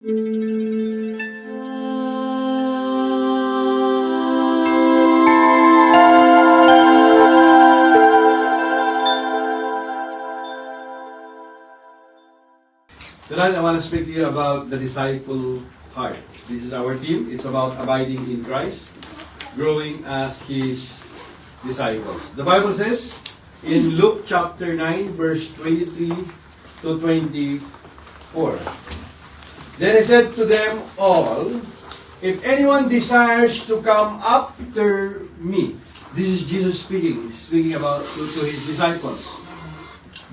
Tonight, I want to speak to you about the disciple heart. This is our theme. It's about abiding in Christ, growing as His disciples. The Bible says in Luke chapter 9, verse 23 to 24. Then He said to them all, "If anyone desires to come after me," this is Jesus speaking about to His disciples.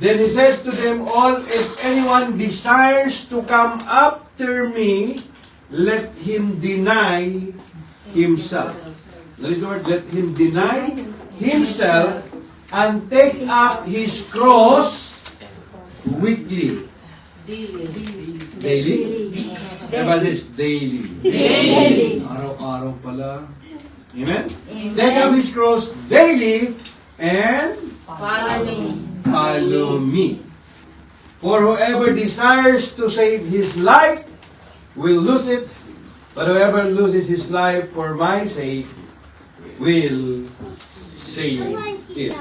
Then He said to them all, "If anyone desires to come after me, let him deny himself." Notice the word, let him deny himself and take up his cross weekly. Daily? Diba this? Daily. Araw-araw pala. Amen? Take up his cross daily and follow me. For whoever desires to save his life will lose it, but whoever loses his life for my sake will save it.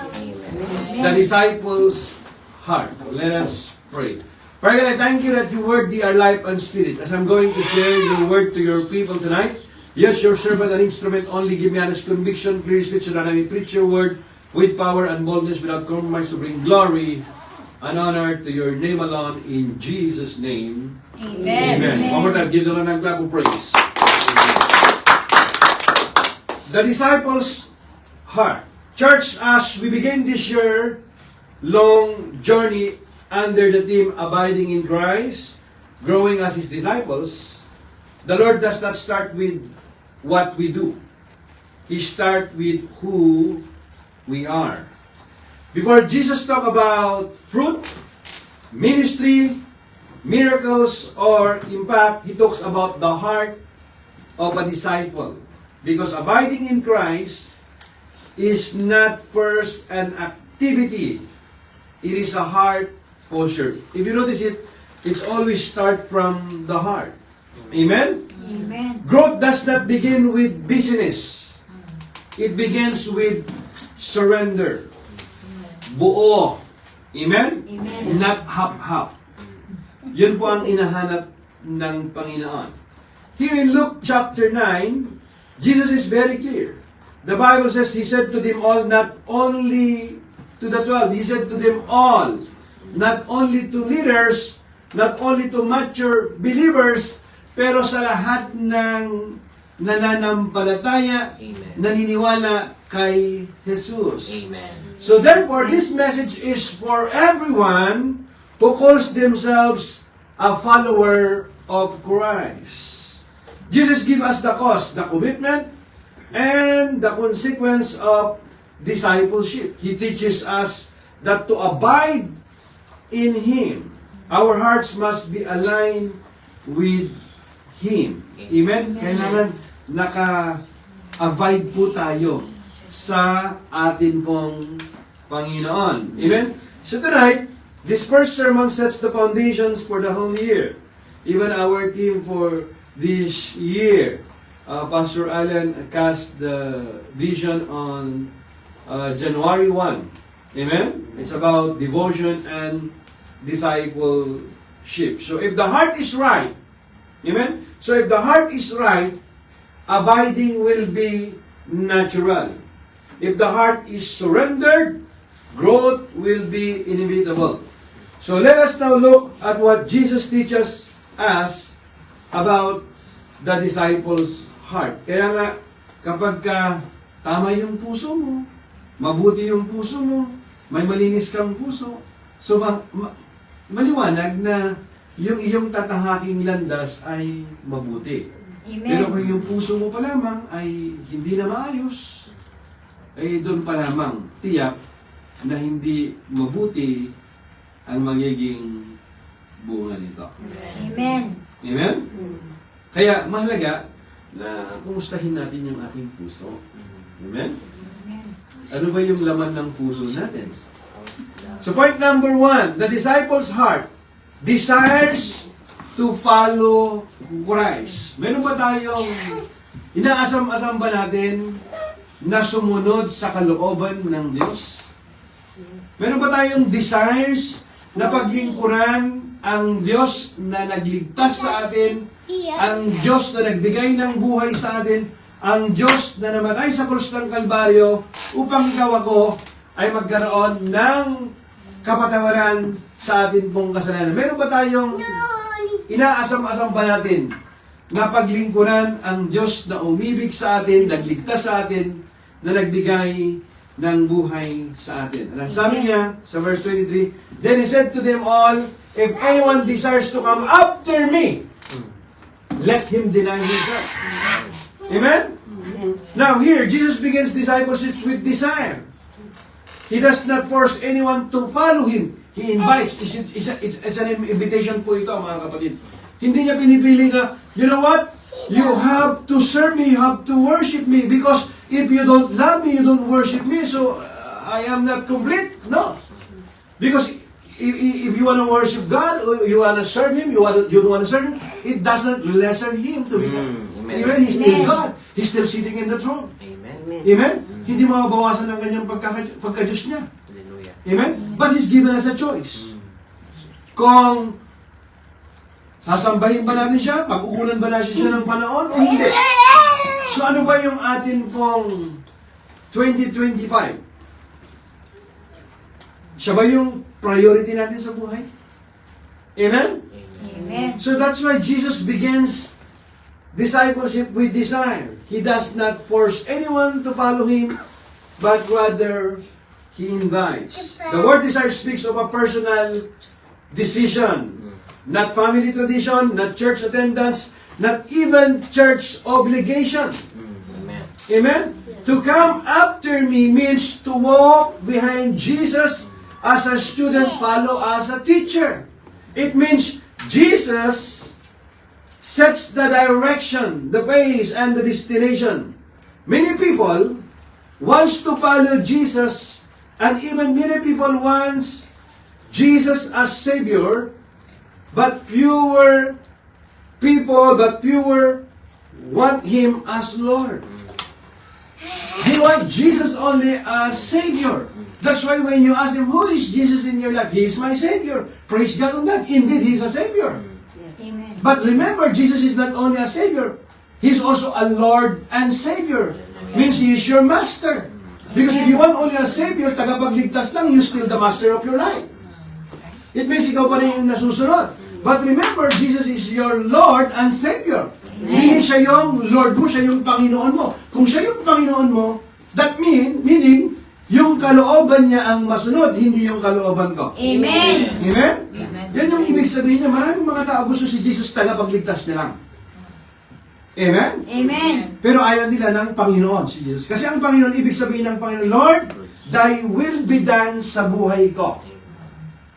The disciples' heart. Let us pray. Father God, I thank you that your word be our life and spirit. As I'm going to share your word to your people tonight, yes, your servant and instrument, only give me honest conviction, clear speech, so that I may preach your word with power and boldness without compromise, to bring glory and honor to your name alone, in Jesus' name. Amen. Amen. One more time, give the Lord a clap of praise. The disciples' heart. Church, as we begin this year long journey under the theme Abiding in Christ, growing as His disciples, the Lord does not start with what we do. He starts with who we are. Before Jesus talked about fruit, ministry, miracles, or impact, He talks about the heart of a disciple. Because abiding in Christ is not first an activity. It is a heart posture. If you notice it, it's always start from the heart. Amen? Amen. Growth does not begin with business. It begins with surrender. Buo. Amen? Amen. Not hap-hap. Yun po ang inahanap ng Panginoon. Here in Luke chapter 9, Jesus is very clear. The Bible says, He said to them all, not only to the 12, He said to them all, not only to leaders, not only to mature believers, pero sa lahat ng nananampalataya, naniniwala kay Jesus. Amen. So therefore, this message is for everyone who calls themselves a follower of Christ. Jesus gives us the cost, the commitment, and the consequence of discipleship. He teaches us that to abide in Him, our hearts must be aligned with Him. Amen? Kailangan naka-abide po tayo sa atin pong Panginoon. Amen? So tonight, this first sermon sets the foundations for the whole year. Even our theme for this year, Pastor Allen cast the vision on January 1. Amen? It's about devotion and discipleship. So if the heart is right, amen? So if the heart is right, abiding will be natural. If the heart is surrendered, growth will be inevitable. So let us now look at what Jesus teaches us about the disciples' heart. Kaya nga, kapag tama yung puso mo, mabuti yung puso mo, may malinis kang puso, so maliwanag na yung iyong tatahaking landas ay mabuti. Amen. Pero kung yung puso mo pa lamang ay hindi na maayos, ay doon pa lamang tiyak na hindi mabuti ang magiging bunga nito. Amen. Amen? Kaya mahalaga na kumustahin natin yung ating puso. Amen? Amen. Ano ba yung laman ng puso natin? So point number 1, the disciple's heart desires to follow Christ? Meron ba tayong inaasam-asam ba natin na sumunod sa kalooban ng Diyos? Meron ba tayong desires na paglingkuran ang Diyos na nagligtas sa atin, ang Diyos na nagbigay ng buhay sa atin, ang Diyos na namatay sa krus ng Kalbaryo upang ikaw ako ay magkaroon ng kapatawaran sa atin pong kasalanan? Meron ba tayong inaasam-asam ba natin na paglingkuran ang Diyos na umibig sa atin, nagligtas sa atin, na nagbigay ng buhay sa atin? Ang sabi niya sa verse 23, Then he said to them all, If anyone desires to come after me, let him deny himself. Amen? Now here, Jesus begins discipleships with desire. He does not force anyone to follow Him. He invites. It's an invitation po ito, mga kapatid. Hindi niya pinipili na, you know what? You have to serve me, you have to worship me, because if you don't love me, you don't worship me, so I am not complete. No. Because if you want to worship God, or you want to serve Him, you don't want to serve Him, it doesn't lessen Him to be God. Amen. He's still God. He's still sitting in the throne. Amen. Amen? Hindi mababawasan ng kanyang pagka-Diyos niya. Hallelujah. Amen? But He's given us a choice. Kung sasambahin ba natin siya, pag-uulan ba natin siya ng panahon, o hindi? So ano ba yung atin pong 2025? Siya ba yung priority natin sa buhay? Amen? Amen. So that's why Jesus begins discipleship with desire. He does not force anyone to follow Him, but rather He invites. The word desire speaks of a personal decision. Not family tradition, not church attendance, not even church obligation. Amen. Amen? To come after me means to walk behind Jesus as a student, follow as a teacher. It means Jesus sets the direction, the pace, and the destination. Many people wants to follow Jesus, and even many people wants Jesus as Savior, but fewer want Him as Lord. They want Jesus only as Savior. That's why when you ask them, who is Jesus in your life? He is my Savior. Praise God on that. Indeed, He is a Savior. Amen. But remember, Jesus is not only a Savior, He's also a Lord and Savior. Means He is your Master. Because if you want only a Savior, tagapagligtas lang, you still the Master of your life. It means ikaw pa rin yung nasusunod. But remember, Jesus is your Lord and Savior. Meaning siya yung Lord mo, siya yung Panginoon mo. Kung siya yung Panginoon mo, that meaning, yung kalooban niya ang masunod, hindi yung kalooban ko. Amen. Amen? Yan yung ibig sabihin niya. Maraming mga tao gusto si Jesus tagapagligtas niya lang. Amen? Amen. Pero ayaw nila ng Panginoon si Jesus. Kasi ang Panginoon, ibig sabihin ng Panginoon, Lord, Thy will be done sa buhay ko.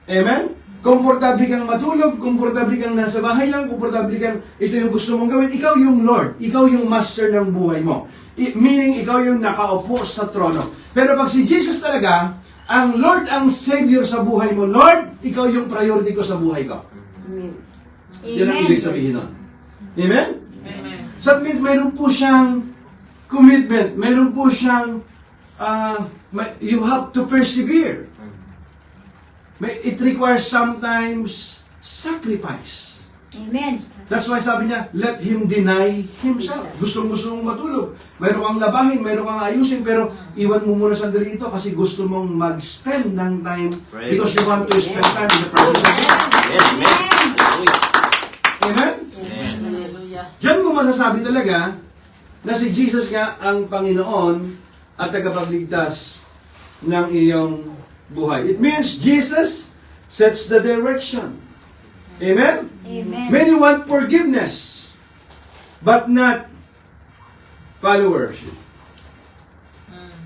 Amen? Komportable kang matulog, komportable kang nasa bahay lang, komportable kang ito yung gusto mong gawin. Ikaw yung Lord, ikaw yung Master ng buhay mo. Meaning, ikaw yung nakaupo sa trono. Pero pag si Jesus talaga, ang Lord ang Savior sa buhay mo, Lord, ikaw yung priority ko sa buhay ko. Yan ang ibig sabihin nun. Amen? So that means mayroon po siyang commitment, mayroon po siyang you have to persevere. It requires sometimes sacrifice. Amen. That's why sabi niya, let him deny himself. Gusto mong matulog. Mayroon kang labahin, mayroon kang ayusin, pero iwan mo muna sandali ito kasi gusto mong mag-spend ng time because you want to spend time in the presence of God. Amen. Hallelujah. Amen? Diyan mo masasabi talaga na si Jesus nga ang Panginoon at tagapagligtas ng iyong buhay. It means Jesus sets the direction. Amen? Amen. Many want forgiveness, but not followers.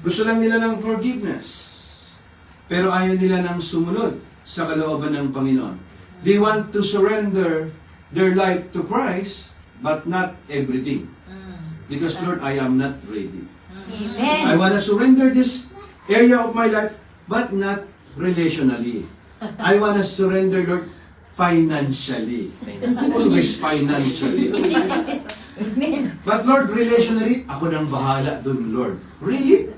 Gusto lang nila ng forgiveness, pero ayaw nila ng sumunod sa kalooban ng Panginoon. They want to surrender their life to Christ, but not everything. Because Lord, I am not ready. Amen. I want to surrender this area of my life, but not relationally. I want to surrender, Lord, financially. Always financially. Amen. But Lord, relationally, ako nang bahala dun, Lord. Really?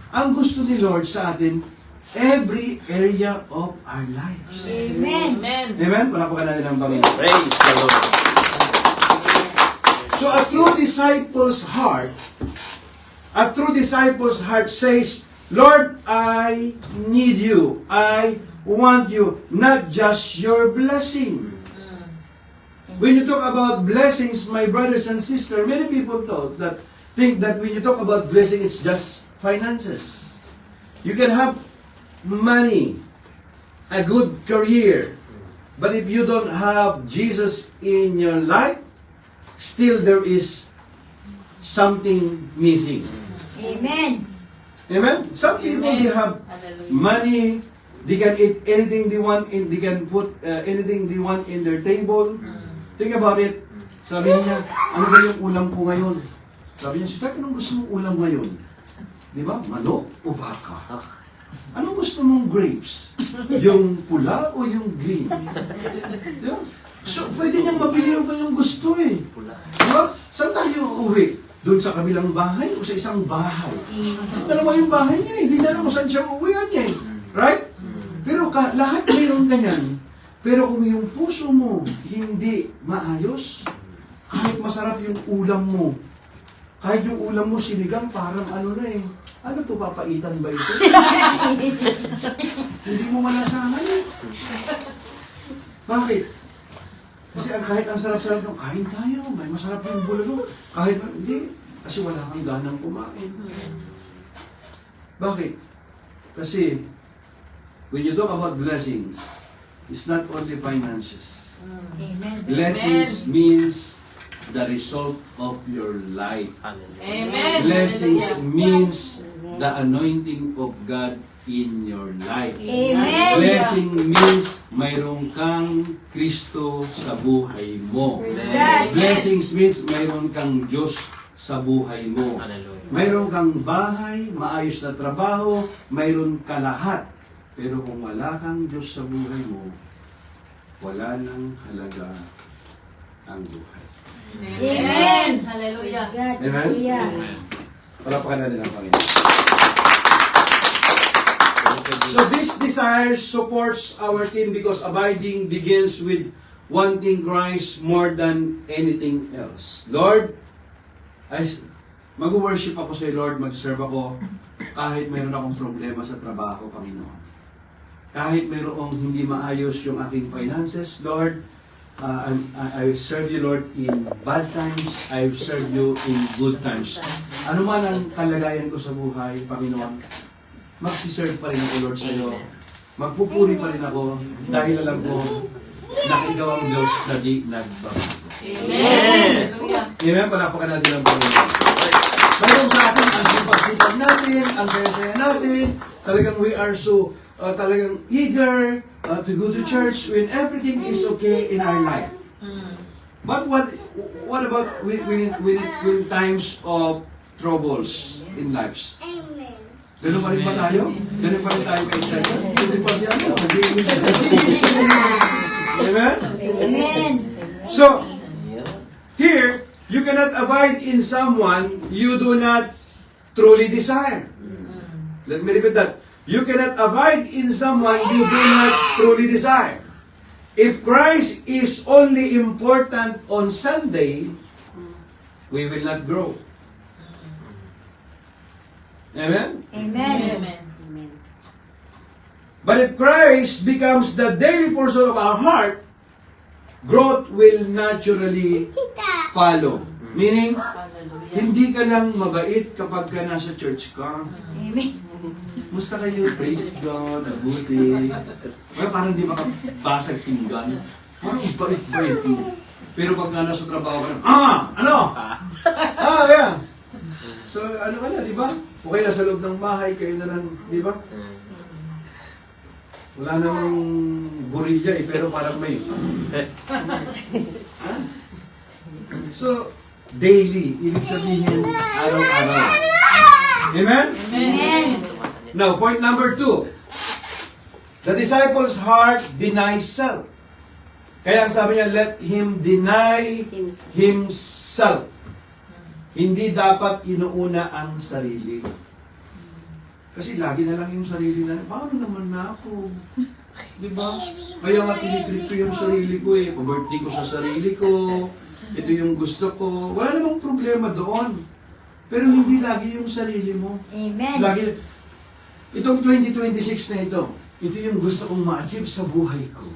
Ang gusto ni Lord sa atin, every area of our lives. Amen. Amen? Palapakan natin ang Panginoon. Praise the Lord. So a true disciple's heart says, Lord, I need you. I want you, not just your blessing. When you talk about blessings, my brothers and sisters, many people think that when you talk about blessing, it's just finances. You can have money, a good career, but if you don't have Jesus in your life, still there is something missing. Amen. Amen? Some people, they have money, they can eat anything they want, and they can put anything they want in their table. Think about it. Sabi niya, ano ba yung ulam ko ngayon? Sabi niya, Sita, anong gusto mong ulam ngayon? Di ba? Manok o baka? Anong gusto mong grapes? Yung pula o yung green? Di ba? So, pwede niyang mapili yung kanyang gusto eh. Di ba? Saan tayo uuwi? Doon sa kabilang bahay o sa isang bahay? Kasi dalawa yung bahay niya eh. Hindi na alam kung saan siya uuwihan niya eh. Right? Pero lahat mayroon ganyan. Pero kung yung puso mo hindi maayos, kahit masarap yung ulam mo, kahit yung ulam mo sinigang, parang ano na eh. Ano to, papaitan ba ito? Hindi mo malasahan eh. Bakit? Kasi kahit ang sarap-sarap ng kain tayo, may masarap yung bulalo. Kahit hindi, kasi wala kang ganang kumain. Bakit? Kasi, when you talk about blessings, it's not only finances. Amen. Blessings means the result of your life. Hallelujah. Blessings means the anointing of God in your life. Amen. Blessing means mayroon kang Kristo sa buhay mo. Praise God. Blessings means mayroon kang Diyos sa buhay mo. Hallelujah. Mayroon kang bahay, maayos na trabaho, mayroon ka lahat. Pero kung wala kang Diyos sa buhay mo, wala nang halaga ang buhay. Amen. Hallelujah. God. Amen? Hallelujah. Palapakan natin ang Panginoon. So this desire supports our team because abiding begins with wanting Christ more than anything else. Lord, mag-worship ako sa Lord, mag-serve ako kahit mayroon akong problema sa trabaho, Panginoon. Kahit mayroong hindi maayos yung aking finances, Lord, I serve you, Lord, in bad times. I serve you in good times. Ano man ang kalagayan ko sa buhay, Panginoon, magsiserve pa rin ako, Lord, sa iyo. Magpupuri pa rin ako dahil alam ko na ikaw ang Diyos na di nagbabago. Amen. Hallelujah. Amen? Palapakan natin ang Panginoon. Mayroon sa atin ang sipag-sipag natin, ang saya-saya natin. Talagang we are so talagang eager to go to church when everything is okay in our life. But what about when times of troubles in lives? Ganun pa rin ba tayo? Ganun pa rin tayo ka-excited? Ganun pa siya? Amen? Amen. So, here, you cannot abide in someone you do not truly desire. Let me repeat that. You cannot abide in someone you do not truly desire. If Christ is only important on Sunday, we will not grow. Amen? Amen. Amen. But if Christ becomes the daily pursuit of our heart, growth will naturally follow. Meaning, Hallelujah. hindi ka lang mabait kapag ka nasa church ka. Amen. Musta kayo? Praise God, mabuti. Well, parang di makabasag pinggan. Parang bait-bait mo. Pero pag nasa trabaho ka na, ano? Yeah. So, ano ka na, di ba? Okay na sa loob ng bahay, kayo na lang, di ba? Wala namang gorilla eh, pero parang may. So, daily, ibig sabihin, araw-araw. Amen? Amen. Now, point number 2. The disciple's heart denies self. Kaya ang sabi niya, let him deny himself. Hindi dapat inuuna ang sarili. Kasi lagi na lang yung sarili na, paano naman na ako? Diba? Kaya nga tinitrip ko yung sarili ko eh. Pa-birthday ko sa sarili ko. Ito yung gusto ko. Wala namang problema doon. Pero hindi lagi yung sarili mo. Amen. Lagi, itong 2026 na ito yung gusto kong ma-achieve sa buhay ko.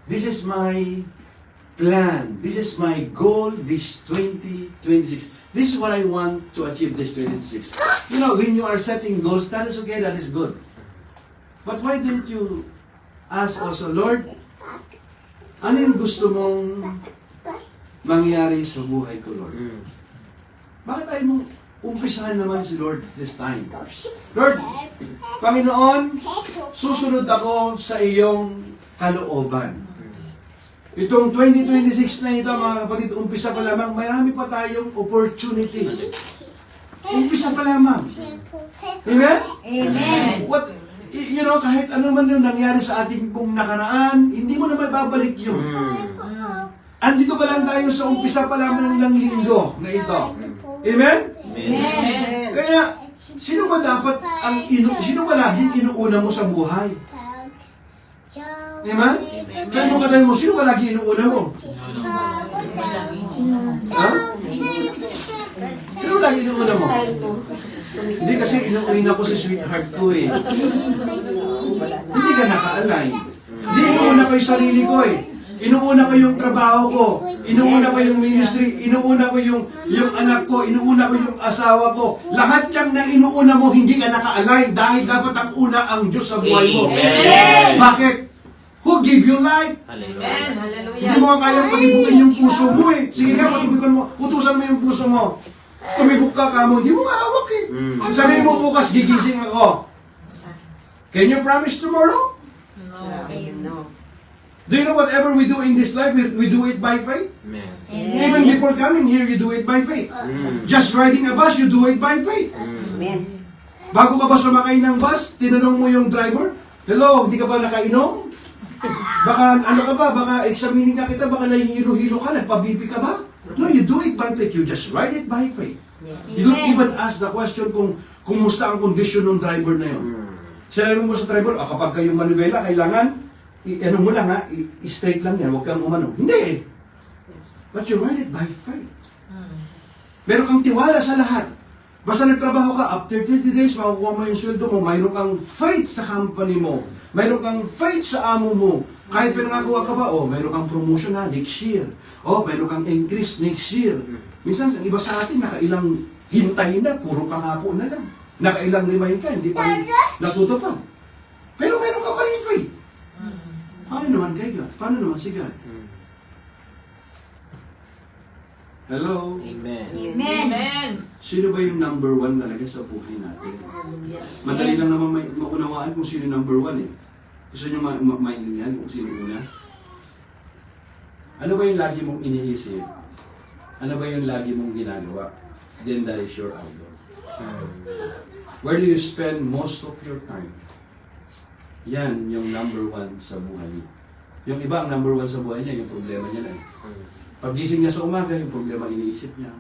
This is my plan. This is my goal this 2026. This is what I want to achieve this 2026. You know, when you are setting goals, that is okay, that is good. But why don't you ask also, Lord, ano yung gusto mong mangyari sa buhay ko, Lord? Bakit tayo mong umpisahan naman si Lord this time? Lord, Panginoon, susunod ako sa iyong kalooban. Itong 2026 na ito, mga kapatid, umpisa pa lamang, marami pa tayong opportunity. Umpisa pa lamang. Amen? Amen. What, you know, kahit ano man yung nangyari sa ating pong nakaraan, hindi mo na mababalik yun. Andito pa lang tayo sa umpisa pa lamang ng linggo na ito. Amen? Amen. Kaya, sino ba dapat sino ba laging inuuna mo sa buhay? Amen? Kaya mo katanong mo, sino ba lagi inuuna mo? Ha? Sino lagi inuuna mo? Hindi kasi inuuna ko si sweetheart ko eh. Hindi ka naka-align. Hindi inuuna ko yung sarili ko eh. Inuuna ko yung trabaho ko. Inuuna ko yung ministry. Inuuna ko yung anak ko. Inuuna ko yung asawa ko. Lahat yung na inuuna mo, hindi ka naka-align dahil dapat ang una ang Diyos sa buhay mo. Amen. Bakit? Who give you life? Amen. Hindi Hallelujah. mo kayang palibukin yung puso mo eh. Sige nga, palibukin mo. Utusan mo yung puso mo. Tumibok ka kamo, hindi mo mahawak eh. Sabihin mo bukas, gigising ako. Can you promise tomorrow? No. Do you know whatever we do in this life, we do it by faith? Amen. Even before coming here, you do it by faith. Just riding a bus, you do it by faith. Amen. Bago ka ba sumakay ng bus, tinanong mo yung driver, hello, hindi ka ba nakainom? Baka, ano ka ba, baka examining ka kita, baka nahihilo-hilo ka, nagpabibi ka ba? No, you do it by faith. You just ride it by faith. You don't even ask the question kung kumusta ang kondisyon ng driver na yun. Sinabi mo sa driver, kapag kayong manubela, kailangan, ano mo lang ha, i-straight lang yan, huwag kang umano. Hindi eh. But you ride it by faith. Meron kang tiwala sa lahat. Basta nagtrabaho ka, after 30 days, makukuha mo yung sweldo mo, mayroon kang faith sa company mo, mayroon kang faith sa amo mo. Kahit pinangakuha ka ba, mayroon kang promotion na next year. Mayroon kang increase next year. Minsan, ang iba sa atin, nakailang hintay na, puro pangako na lang. Nakailang remind ka, hindi pa rin natutupad. Pero meron ka pa rin faith. Paano naman kay God? Paano naman si God? Hello? Amen. Amen. Sino ba yung number one talaga sa buhay natin? Madali lang naman maunawaan kung sino yung number one eh. Gusto nyo maintindihan kung sino una? Ano ba yung lagi mong iniisip? Ano ba yung lagi mong ginagawa? Then that is your idol. Where do you spend most of your time? Yan yung number one sa buhay niyo. Yung iba ang number one sa buhay niya, yung problema niya na. Paggising niya sa umaga, yung problema iniisip niya.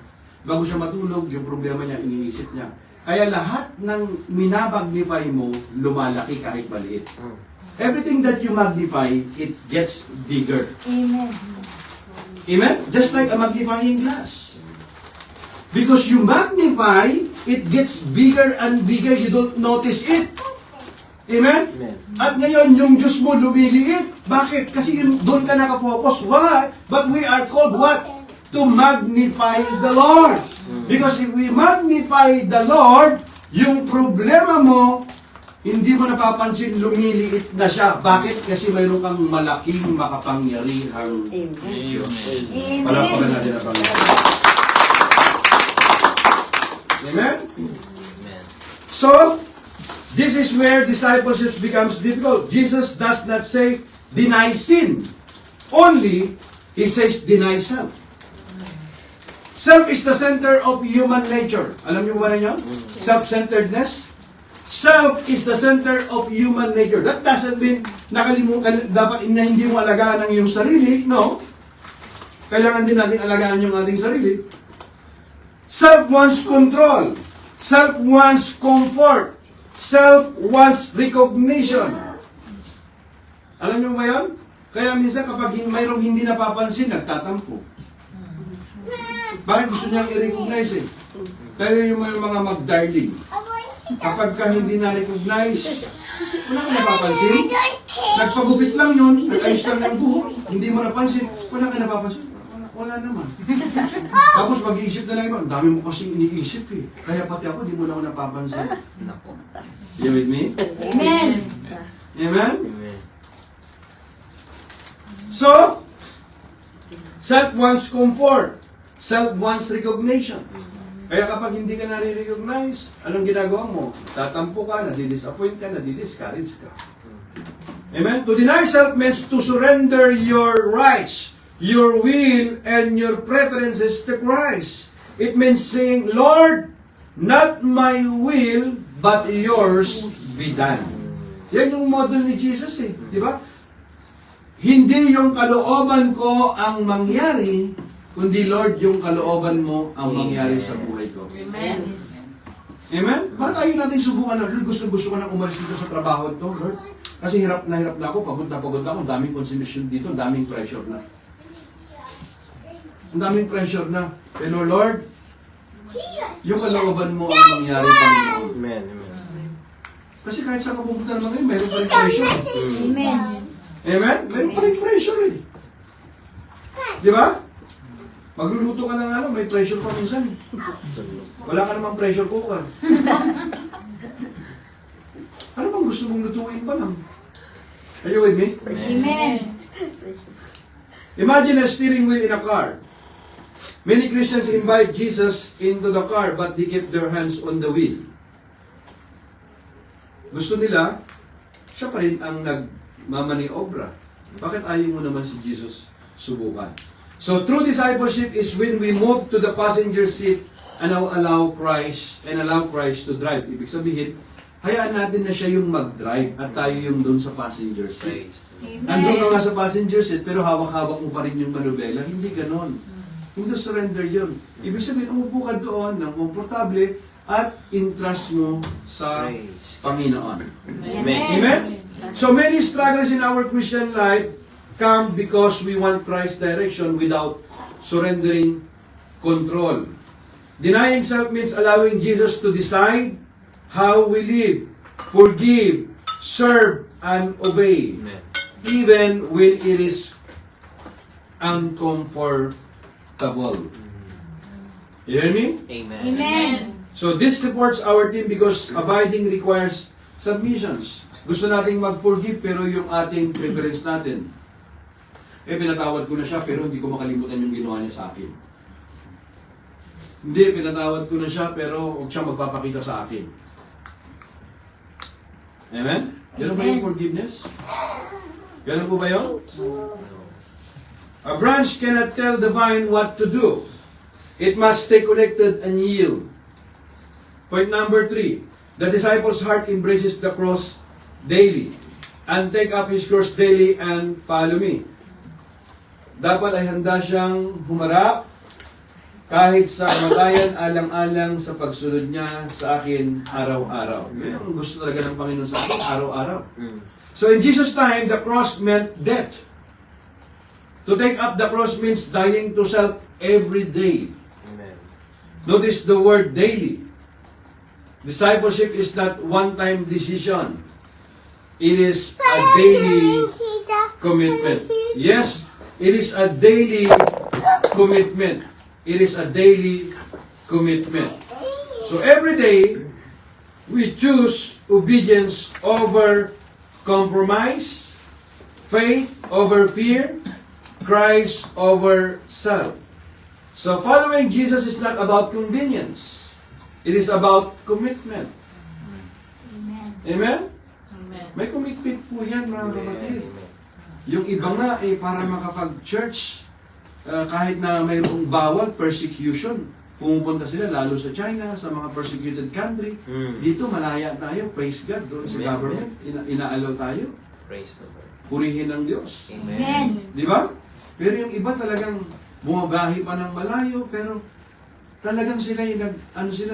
Bago siya matulog, yung problema niya iniisip niya. Kaya lahat ng minamagnify mo, lumalaki kahit maliit. Everything that you magnify, it gets bigger. Amen. Amen? Just like a magnifying glass. Because you magnify, it gets bigger and bigger. You don't notice it. Amen? Amen. At ngayon, yung Diyos mo lumiliit. Bakit? Kasi doon ka nakafocus. Why? But we are called what? To magnify the Lord. Because if we magnify the Lord, yung problema mo, hindi mo napapansin lumiliit na siya. Bakit? Kasi mayroon kang malaking makapangyarihang Diyos. Palapagan natin ang Panginoon. Amen? Amen. So, this is where discipleship becomes difficult. Jesus does not say, deny sin. Only, He says, deny self. Self is the center of human nature. Alam niyo ba na yun? Self-centeredness. Self is the center of human nature. That doesn't mean nakalimutan, dapat na hindi mo alagaan ang iyong sarili. No. Kailangan din natin alagaan yung ating sarili. Self wants control. Self wants comfort. Self wants recognition. Alam niyo ba yan? Kaya minsan kapag mayroong hindi napapansin, nagtatampo. Bakit gusto niyang i-recognize eh? Pero yung mga mag-darling, kapag ka hindi na-recognize, wala ka napapansin. Nagpagupit lang yun, nag-ayos lang ng buhok, hindi mo napansin, wala ka napapansin. Wala naman. Tapos mag-iisip na lang iba, ang dami mo kasing iniisip eh. Kaya pati ako, di mo na ako napapansin. Nako. You with me? Amen. Amen? Amen. So, self wants comfort. Self wants recognition. Kaya kapag hindi ka nare-recognize, anong ginagawa mo? Tatampo ka, nadi-disappoint ka, nadi-discourage ka. Amen? To deny self means to surrender your rights, your will, and your preferences to Christ. It means saying, Lord, not my will, but yours be done. Yan yung model ni Jesus eh. Di ba? Hindi yung kalooban ko ang mangyari, kundi Lord, yung kalooban mo ang mangyari sa buhay ko. Amen. Amen? Bakit ayaw natin subukan na, Lord, gusto ko nang umalis dito sa trabaho ito, Lord? Kasi hirap na ako, pagod na ako, ang daming consumption dito, ang daming pressure na. Ang daming pressure na. Pero Lord, yung kalooban mo ang mangyari, Panginoon. Amen. Amen. Kasi kahit saan ka pupunta naman ngayon, mayroon pa rin pressure. Amen. Amen? Mayroon pa rin pressure eh. Di ba? Magluluto ka ng may pressure pa minsan. Wala ka namang pressure cooker. Ano bang gusto mong lutuin pa lang? Are you with me? Amen. Imagine a steering wheel in a car. Many Christians invite Jesus into the car but they keep their hands on the wheel. Gusto nila, siya pa rin ang nagmamaniobra. Bakit ayaw mo naman si Jesus subukan? So true discipleship is when we move to the passenger seat and allow Christ to drive. Ibig sabihin, hayaan natin na siya yung mag-drive at tayo yung doon sa passenger seat. Praise. Nandun ka nga sa passenger seat pero hawak-hawak mo pa rin yung manubela. Hindi ganon. Hindi surrender yun. Ibig sabihin, umupo ka doon ng komportable at entrust mo sa Praise. Panginoon. Amen. Amen? So many struggles in our Christian life come because we want Christ's direction without surrendering control. Denying self means allowing Jesus to decide how we live, forgive, serve, and obey, Amen. even when it is uncomfortable. You hear me? Amen. Amen. So this supports our team because abiding requires submissions. Gusto nating mag-forgive pero yung ating preference natin, pinatawad ko na siya pero hindi ko makalimutan yung ginawa niya sa akin. Hindi, pinatawad ko na siya pero huwag siya magpapakita sa akin. Amen? Ganun ba yung forgiveness? Ganun po ba yun? A branch cannot tell the vine what to do. It must stay connected and yield. Point number 3. The disciple's heart embraces the cross daily and take up his cross daily and follow me. Dapat ay handa siyang humarap kahit sa kamatayan alang-alang sa pagsunod niya sa akin araw-araw. Yan ang gusto talaga ng Panginoon sa akin, araw-araw. So in Jesus' time, the cross meant death. To take up the cross means dying to self every day. Amen. Notice the word daily. Discipleship is not one-time decision. It is a daily commitment. Yes, it is a daily commitment. It is a daily commitment. So every day, we choose obedience over compromise, faith over fear, Christ over self. So following Jesus is not about convenience. It is about commitment. Amen? Amen. May commitment po yan, mga kapatid. Amen. Yung iba nga, para makapag-church, kahit na mayroong bawal, persecution, Pumupunta sila lalo sa China, sa mga persecuted country. Dito malaya tayo, praise God, doon sa Amen, government, inaalaw tayo. Praise the Lord. Purihin ng Diyos. Amen. Di ba? Pero yung iba talagang bumabahi pa ng malayo, pero talagang sila yung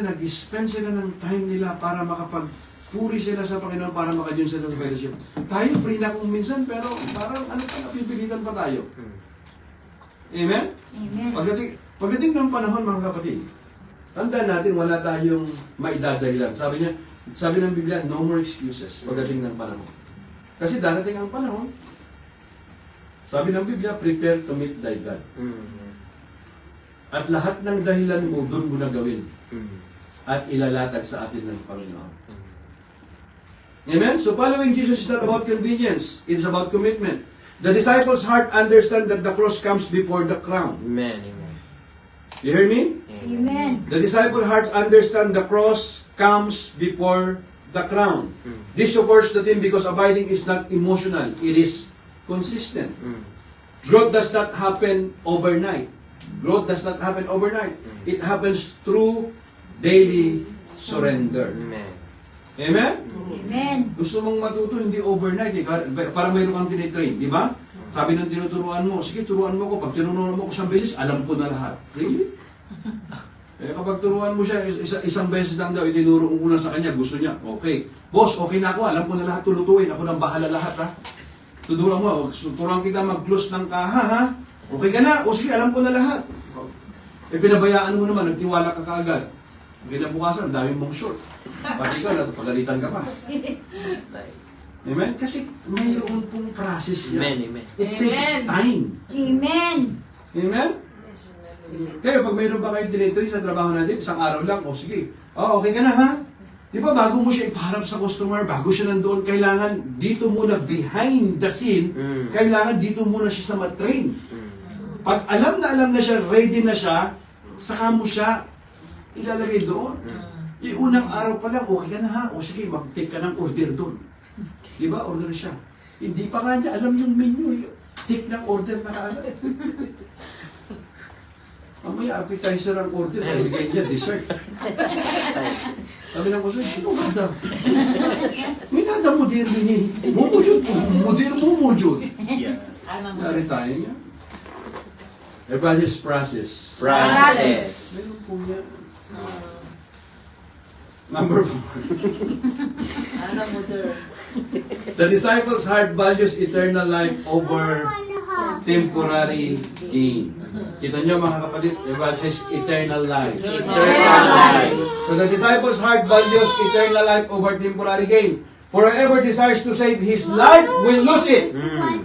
nag-spend sila ng time nila para makapagpuri sila sa Panginoon, para makajoin sila sa fellowship. Tayo, free na kung minsan, pero parang napipilitan pa tayo. Amen? Amen. Pagdating ng panahon, mga kapatid, tandaan natin, wala tayong maidadahilan. Sabi ng Biblia, no more excuses pagdating ng panahon. Kasi darating ang panahon, sabi ng Biblia, prepare to meet thy God. At lahat ng dahilan mo, doon mo na gawin. At ilalatag sa atin ng Panginoon. Amen? So following Jesus is not about convenience. It's about commitment. The disciples' heart understand that the cross comes before the crown. Amen. Amen. You hear me? Amen. The disciple hearts understand the cross comes before the crown. This supports the team because abiding is not emotional. It is consistent. Growth does not happen overnight. Growth does not happen overnight. It happens through daily surrender. Amen. Amen? Amen. Gusto mong matuto, hindi overnight. Parang mayroon kang tinitrain, di ba? Sabi ng tinuturuan mo, sige, turuan mo ko. Pag tinuruan mo ko isang beses, alam ko na lahat. Really? Kapag turuan mo siya, isang beses lang daw, itinuro ko na sa kanya, gusto niya, okay. Boss, okay na ako, alam ko na lahat tulutuin. Ako nang bahala lahat, ha? Turuan mo, turuan kita mag-close ng kaha, ha? Okay ka na? O sige, alam ko na lahat. Pinabayaan mo naman, nagtiwala ka kaagad. Kinabukasan, dami mong short. Pati ikaw, pagalitan ka pa. Amen? Kasi mayroon pong process yan. Amen. Amen. It takes time. Amen. Amen? Kaya pag mayroon ba kayo tinitrain sa trabaho natin, isang araw lang, o sige, okay ka na ha? Di ba bago mo siya ipaharap sa customer, bago siya nandoon, kailangan dito muna behind the scene, kailangan dito muna siya sa matrain. Pag alam na siya, ready na siya, saka mo siya ilalagay doon. Yung unang araw pa lang, okay ka na ha? O sige, mag-take ka ng order doon. Di ba? Order siya. Hindi pa nga niya alam yung menu. Take ng order na kaagad. Mamaya, appetizer ang order. Bigay niya, dessert. Sabi ng kuso, sino ganda? Minada mo din rin. Mumujud mo. Mudir mo mumujud. Yeah. Nari tayo niya. Everybody's process. Process. Meron po niya. Number 4. The disciples' heart values eternal life over temporary gain. Kita nyo mga kapatid, the Bible says eternal life. Eternal life. So the disciples' heart values eternal life over temporary gain. For whoever desires to save his life will lose it.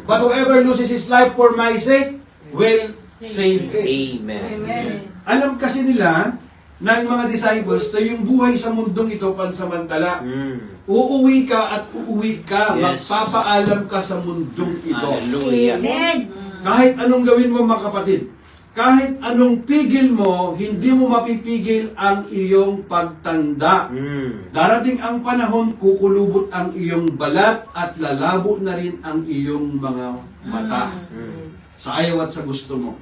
But whoever loses his life for my sake will save it. Amen. Alam kasi nila ng mga disciples na yung buhay sa mundong ito pansamantala. Uuwi ka at uuwi ka, Yes. magpapaalam ka sa mundong ito. Hallelujah. Amen. Kahit anong gawin mo mga kapatid, kahit anong pigil mo, hindi mo mapipigil ang iyong pagtanda. Darating ang panahon, kukulubot ang iyong balat at lalabo na rin ang iyong mga mata. Sa ayaw at sa gusto mo.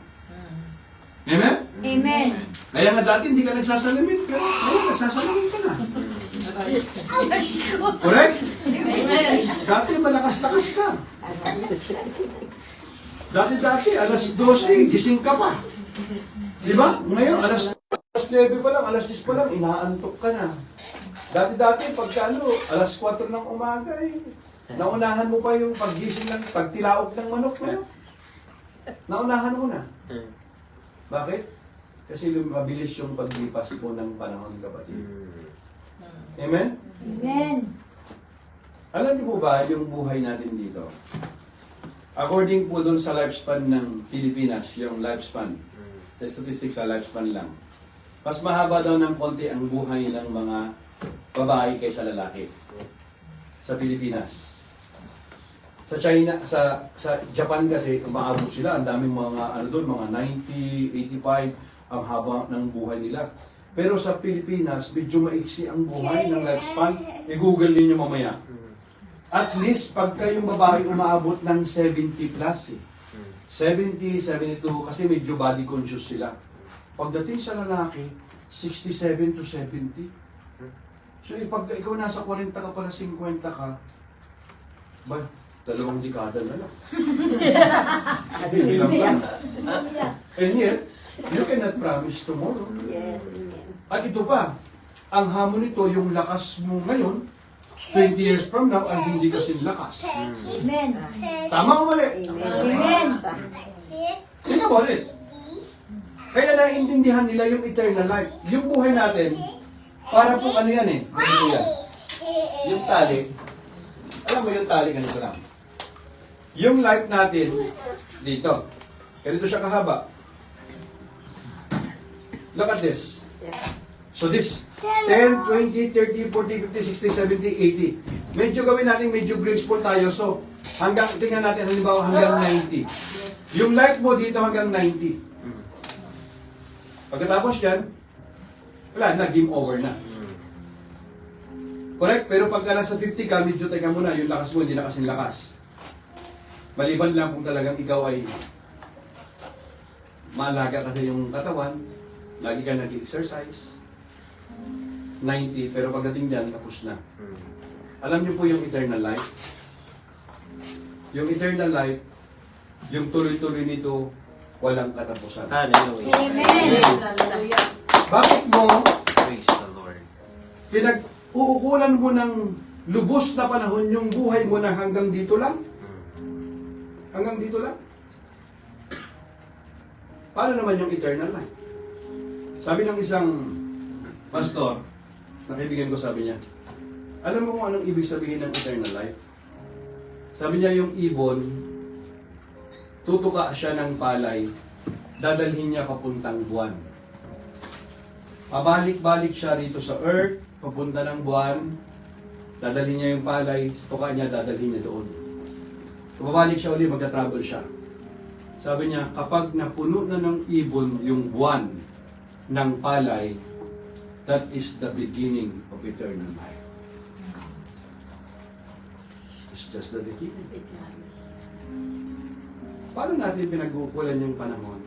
Amen? Amen. Kaya nga dati hindi ka nagsasalamin, pero ngayon nagsasalamin ka na. Correct? Dati malakas-lakas ka. Dati, alas 12, gising ka pa. Di ba? Ngayon, alas 9 pa lang, alas 10 pa lang, inaantok ka na. Dati, pagka alas 4 ng umaga, naunahan mo pa yung paggising ng, pagtilaok ng manok mo. Naunahan mo na. Bakit? Kasi mabilis yung paglipas po ng panahon, kapatid. Amen? Amen. Alam niyo po ba yung buhay natin dito? According po doon sa lifespan ng Pilipinas, yung lifespan, sa statistics sa lifespan lang, mas mahaba daw ng konti ang buhay ng mga babae kaysa lalaki sa Pilipinas. Sa China, sa Japan kasi, umaabot sila, ang daming mga, mga 90, 85, ang haba ng buhay nila. Pero sa Pilipinas, medyo maiksi ang buhay ng lifespan. I-google ninyo mamaya. At least, pagka yung babae umaabot ng 70 plus, 70, 72, kasi medyo body conscious sila. Pagdating sa lalaki, 67 to 70. So, pagka ikaw nasa 40 ka pala, 50 ka, ba, 2 dekada na lang. Bilang ka. And yet, you cannot promise tomorrow. Yes. At ito pa, ang hamon nito, yung lakas mo ngayon, 20 years from now, ang hindi kasing lakas. Amen. Tama o mali? Amen. Think about it. Kaya naiintindihan nila yung eternal life. Yung buhay natin, para po ano yan eh. Ano yan? Yung tali, alam mo yung tali, ganito lang. Yung life natin, dito. Ganito siya kahaba. Look at this. So this, 10, 20, 30, 40, 50, 60, 70, 80. Medyo gawin natin, medyo graceful tayo. So, hanggang, tingnan natin, halimbawa hanggang 90. Yung life mo dito hanggang 90. Pagkatapos yan, wala na, game over na. Correct? Pero pagka nasa 50 ka, medyo teka muna, yung lakas mo, hindi na kasing lakas. Maliban lang kung talagang ikaw ay maalaga kasi yung katawan, lagi ka nag-exercise, 90, pero pagdating dyan, tapos na. Alam niyo po yung eternal life? Yung eternal life, yung tuloy-tuloy nito, walang katapusan. Hallelujah. Amen. Hallelujah. Bakit mo Praise the Lord. pinag-uukulan mo ng lubos na panahon yung buhay mo na hanggang dito lang? Hanggang dito lang? Paano naman yung eternal life? Sabi ng isang pastor, na kaibigan ko, sabi niya, alam mo kung anong ibig sabihin ng eternal life? Sabi niya, yung ibon, tutuka siya ng palay, dadalhin niya papuntang buwan. Pabalik-balik siya rito sa earth, papunta ng buwan, dadalhin niya yung palay, tuka niya, dadalhin niya doon. Pabalik siya ulit, magka-travel siya. Sabi niya, kapag napuno na ng ibon yung buwan ng palay, that is the beginning of eternal life. It's just the beginning. Paano natin pinag-uukulan yung panahon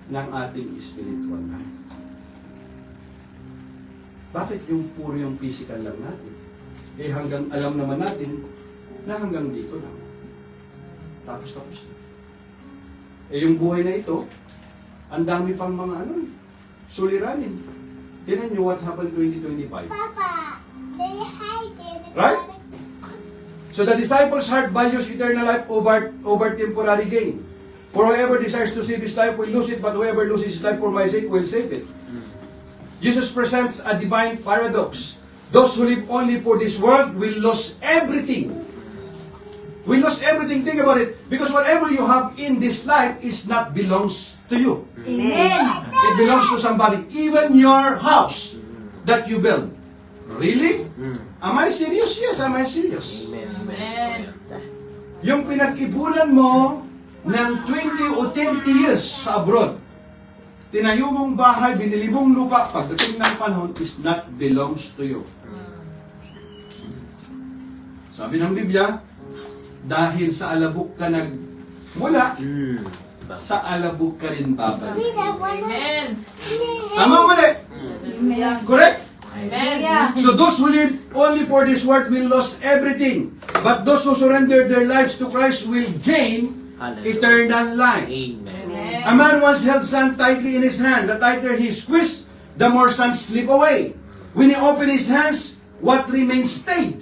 ng ating spiritual life? Bakit yung puro yung physical lang natin? Eh hanggang alam naman natin na hanggang dito lang. Tapos na. Eh yung buhay na ito, ang dami pang mga suliranin. Tingnan nyo what happened 2025. Papa, they hide it. Right? So the disciples' heart values eternal life over temporary gain. For whoever desires to save his life will lose it, but whoever loses his life for my sake will save it. Jesus presents a divine paradox. Those who live only for this world will lose everything. We lose everything. Think about it. Because whatever you have in this life is not belongs to you. Amen. It belongs to somebody. Even your house that you build. Really? Am I serious? Yes, am I serious? Amen. Yung pinag-ipunan mo ng 20 o 30 years sa abroad, tinayo mong bahay, binili mong lupa, pagdating ng panahon, is not belongs to you. Sabi ng Biblia, dahil sa alabok ka nagmula, sa alabok ka rin babalik. Amen. Tama o mali? Amen. Correct? Amen. So those who live only for this world will lose everything. But those who surrender their lives to Christ will gain eternal life. Amen. A man once held sand tightly in his hand. The tighter he squeezed, the more sand slip away. When he opened his hands, what remains stayed.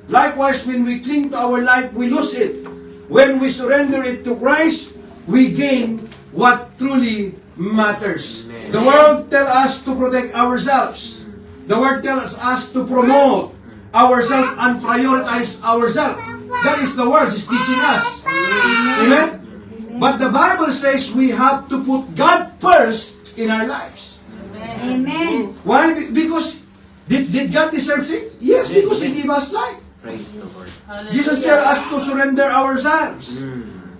Likewise, when we cling to our life, we lose it. When we surrender it to Christ, we gain what truly matters. The world tells us to protect ourselves. The world tells us to promote ourselves and prioritize ourselves. That is the word is teaching us. Amen? But the Bible says we have to put God first in our lives. Amen. Why? Because did God deserve it? Yes, because He gave us life. Praise the Lord. Jesus tells us to surrender ourselves.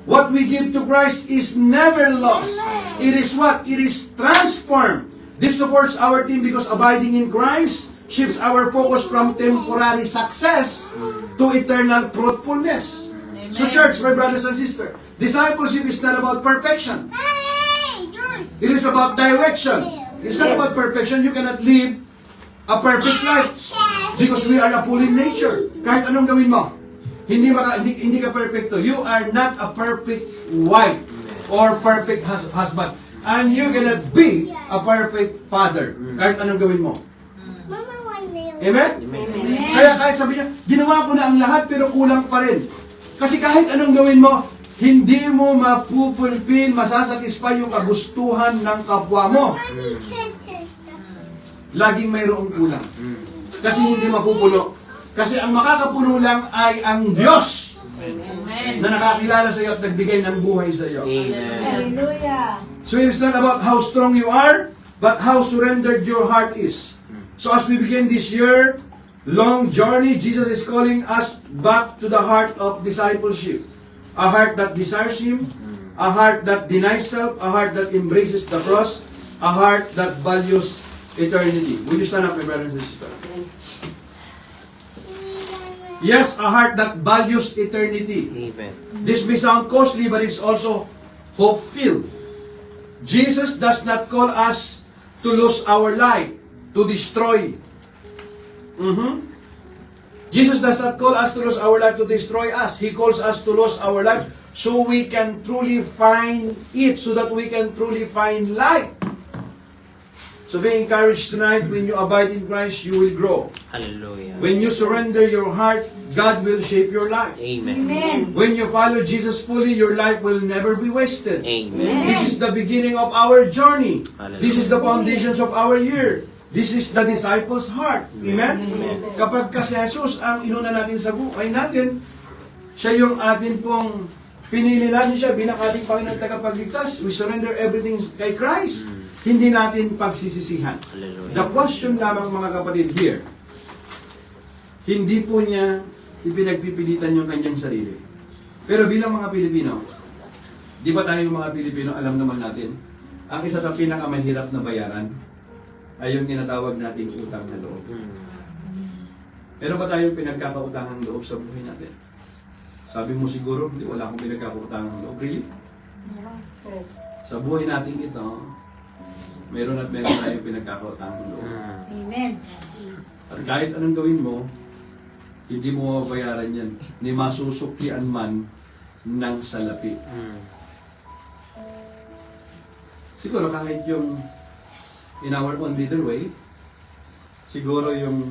What we give to Christ is never lost. It is what? It is transformed. This supports our team because abiding in Christ shifts our focus from temporary success to eternal fruitfulness. So church, my brothers and sisters, discipleship is not about perfection. Hey, yours. It is about direction. It's not about perfection. You cannot live a perfect life because we are a fallen nature. Kahit anong gawin mo, hindi ka perfecto. You are not a perfect wife or perfect husband. And you cannot be a perfect father. Kahit anong gawin mo. Mama, one meal. Amen? Amen. Kaya kahit sabi niya, ginawa ko na ang lahat pero kulang pa rin. Kasi kahit anong gawin mo, hindi mo mapupulpil, masasatisfy yung kagustuhan ng kapwa mo. Mommy, touch. Laging mayroong kulang. Kasi hindi mapupuno. Kasi ang makakapuno lang ay ang Diyos Amen. na nakakilala sa iyo at nagbigay ng buhay sa iyo. Hallelujah. So it is not about how strong you are, but how surrendered your heart is. So as we begin this year, long journey, Jesus is calling us back to the heart of discipleship. A heart that desires Him, a heart that denies self, a heart that embraces the cross, a heart that values eternity. Will you stand up, my brothers and sisters? Yes, a heart that values eternity. Amen. This may sound costly, but it's also hope-filled. Jesus does not call us to lose our life, to destroy. Jesus does not call us to lose our life to destroy us. He calls us to lose our life so we can truly find it, so that we can truly find life. So be encouraged tonight. When you abide in Christ, you will grow. Hallelujah. When you surrender your heart, God will shape your life. Amen. Amen. When you follow Jesus fully, your life will never be wasted. Amen. This is the beginning of our journey. Hallelujah. This is the foundations of our year. This is the disciples' heart. Amen? Amen. Kapag kasi Jesus ang inuna natin sa buhay natin, siya yung atin pong pinili natin siya bilang ating Panginoon at tagapagligtas. We surrender everything kay Christ. Hindi natin pagsisisihan. Hallelujah. The question lamang mga kapatid here, hindi po niya ipinagpipilitan yung kanyang sarili. Pero bilang mga Pilipino, di ba tayong mga Pilipino, alam naman natin, ang isa sa pinakamahirap na bayaran ay yung tinatawag nating utang na loob. Pero ba tayong pinagkakautangan loob sa buhay natin? Sabi mo siguro, hindi, wala akong pinagkakautangan loob. Really? Sa buhay natin ito, meron at meron tayong pinagkakautangan loob. Amen. At kahit anong gawin mo, hindi mo mabayaran yan. Ni masusuklian man ng salapi. Siguro kahit yung in our own little way, siguro yung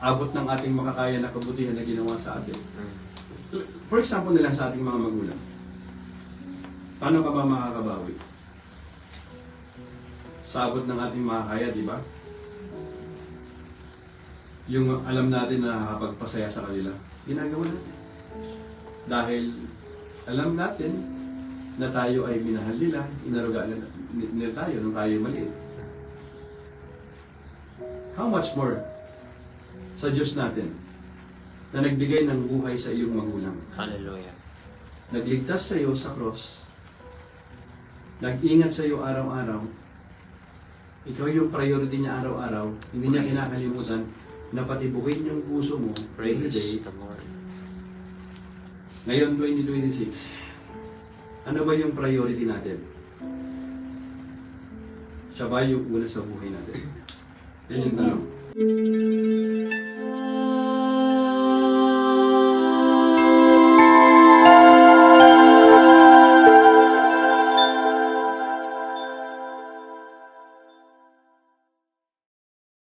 abot ng ating makakaya na kabutihan na ginawa sa atin. For example na lang sa ating mga magulang. Paano ka ba makakabawi? Sa abot ng ating makakaya, di ba? Yung alam natin na nakakapagpasaya sa kanila, ginagawa natin. Dahil alam natin na tayo ay minahal nila, inarugaan nila tayo nung tayo maliit. How much more sa Diyos natin na nagbigay ng buhay sa iyong magulang. Hallelujah. Nagligtas sa iyo sa cross. Nag-ingat sa iyo araw-araw. Ikaw yung priority niya araw-araw. Hindi niya kinakalimutan na patibukin yung puso mo every day. Praise the Lord. Ngayon, 2026, ano ba yung priority natin? Siya ba yung una sa buhay natin? Yan yung tanong.